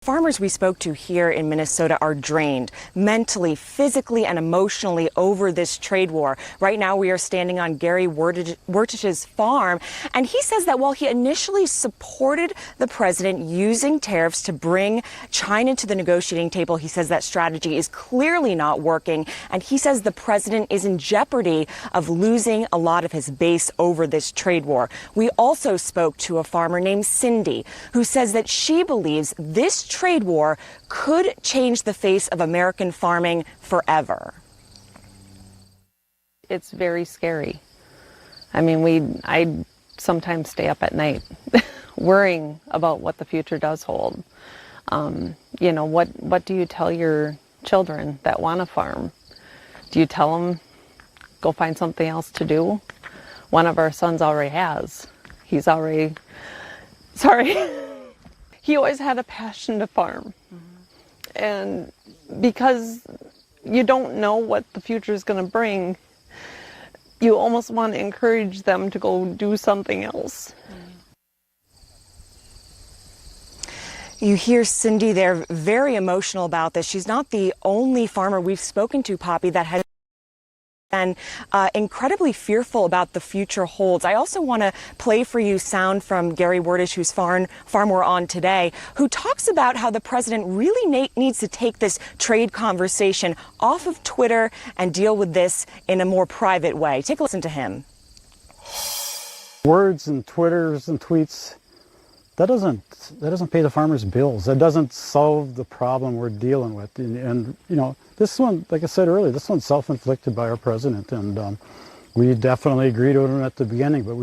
Farmers we spoke to here in Minnesota are drained mentally, physically, and emotionally over this trade war. Right now, we are standing on Gary Wertich's farm, and he says that while he initially supported the president using tariffs to bring China to the negotiating table, he says that strategy is clearly not working, and he says the president is in jeopardy of losing a lot of his base over this trade war. We also spoke to a farmer named Cindy, who says that she believes this trade war could change the face of American farming forever. It's very scary. I mean, I sometimes stay up at night worrying about what the future does hold. You know, what do you tell your children that want to farm? Do you tell them, go find something else to do? One of our sons already has. He's already, sorry. He always had a passion to farm. And because you don't know what the future is going to bring, you almost want to encourage them to go do something else. You hear Cindy there very emotional about this. She's not the only farmer we've spoken to, Poppy, that has been incredibly fearful about the future holds. I also want to play for you sound from Gary Wertich, whose farm we're on today, who talks about how the president really needs to take this trade conversation off of Twitter and deal with this in a more private way. Take a listen to him. Words and Twitters and tweets, that doesn't pay the farmers' bills. That doesn't solve the problem we're dealing with. And you know, this one, like I said earlier, this one's self-inflicted by our president, and we definitely agreed with him at the beginning, but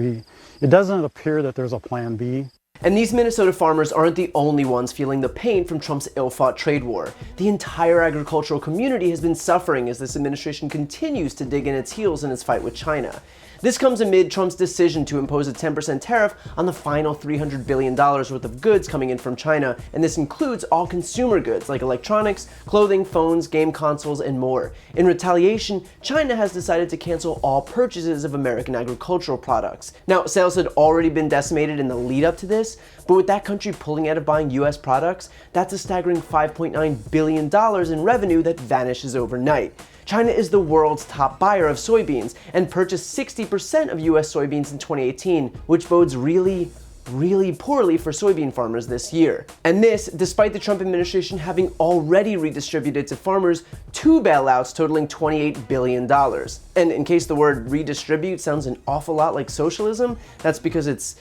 it doesn't appear that there's a plan B. And these Minnesota farmers aren't the only ones feeling the pain from Trump's ill-fought trade war. The entire agricultural community has been suffering as this administration continues to dig in its heels in its fight with China. This comes amid Trump's decision to impose a 10% tariff on the final $300 billion worth of goods coming in from China, and this includes all consumer goods like electronics, clothing, phones, game consoles, and more. In retaliation, China has decided to cancel all purchases of American agricultural products. Now, sales had already been decimated in the lead up to this, but with that country pulling out of buying US products, that's a staggering $5.9 billion in revenue that vanishes overnight. China is the world's top buyer of soybeans and purchased 60% of US soybeans in 2018, which bodes really poorly for soybean farmers this year. And this, despite the Trump administration having already redistributed to farmers 2 bailouts totaling $28 billion. And in case the word redistribute sounds an awful lot like socialism, that's because it's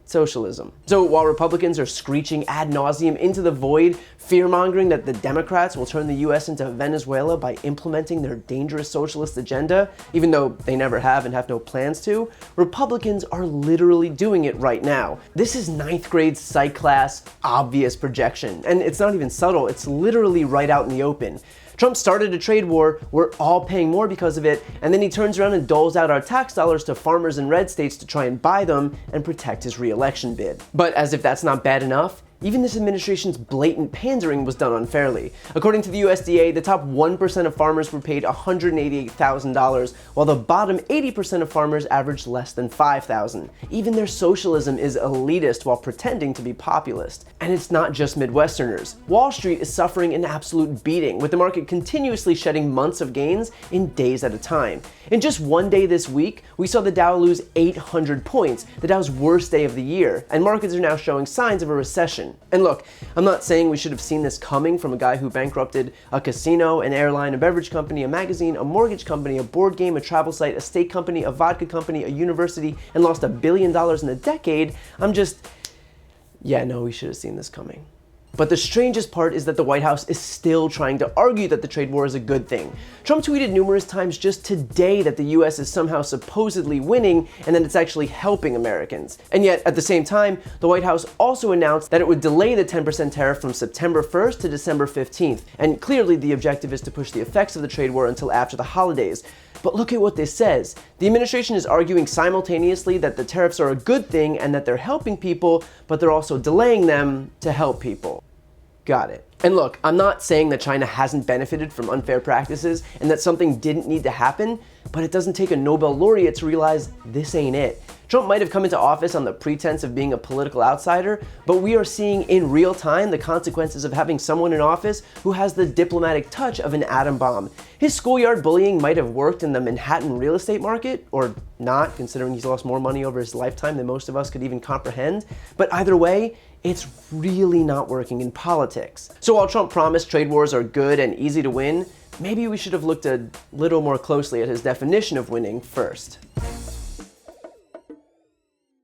socialism. So while Republicans are screeching ad nauseum into the void, fear-mongering that the Democrats will turn the US into Venezuela by implementing their dangerous socialist agenda, even though they never have and have no plans to, Republicans are literally doing it right now. This is 9th grade psych class, obvious projection. And it's not even subtle, it's literally right out in the open. Trump started a trade war, we're all paying more because of it, and then he turns around and doles out our tax dollars to farmers in red states to try and buy them and protect his re-election bid. But as if that's not bad enough, even this administration's blatant pandering was done unfairly. According to the USDA, the top 1% of farmers were paid $188,000, while the bottom 80% of farmers averaged less than $5,000. Even their socialism is elitist while pretending to be populist. And it's not just Midwesterners. Wall Street is suffering an absolute beating, with the market continuously shedding months of gains in days at a time. In just one day this week, we saw the Dow lose 800 points, the Dow's worst day of the year, and markets are now showing signs of a recession. And look, I'm not saying we should have seen this coming from a guy who bankrupted a casino, an airline, a beverage company, a magazine, a mortgage company, a board game, a travel site, a steak company, a vodka company, a university, and lost $1 billion in a decade. Yeah, no, we should have seen this coming. But the strangest part is that the White House is still trying to argue that the trade war is a good thing. Trump tweeted numerous times just today that the US is somehow supposedly winning and that it's actually helping Americans. And yet, at the same time, the White House also announced that it would delay the 10% tariff from September 1st to December 15th. And clearly the objective is to push the effects of the trade war until after the holidays. But look at what this says. The administration is arguing simultaneously that the tariffs are a good thing and that they're helping people, but they're also delaying them to help people. Got it. And look, I'm not saying that China hasn't benefited from unfair practices and that something didn't need to happen, but it doesn't take a Nobel laureate to realize this ain't it. Trump might have come into office on the pretense of being a political outsider, but we are seeing in real time the consequences of having someone in office who has the diplomatic touch of an atom bomb. His schoolyard bullying might have worked in the Manhattan real estate market, or not, considering he's lost more money over his lifetime than most of us could even comprehend. But either way, it's really not working in politics. So while Trump promised trade wars are good and easy to win, maybe we should have looked a little more closely at his definition of winning first.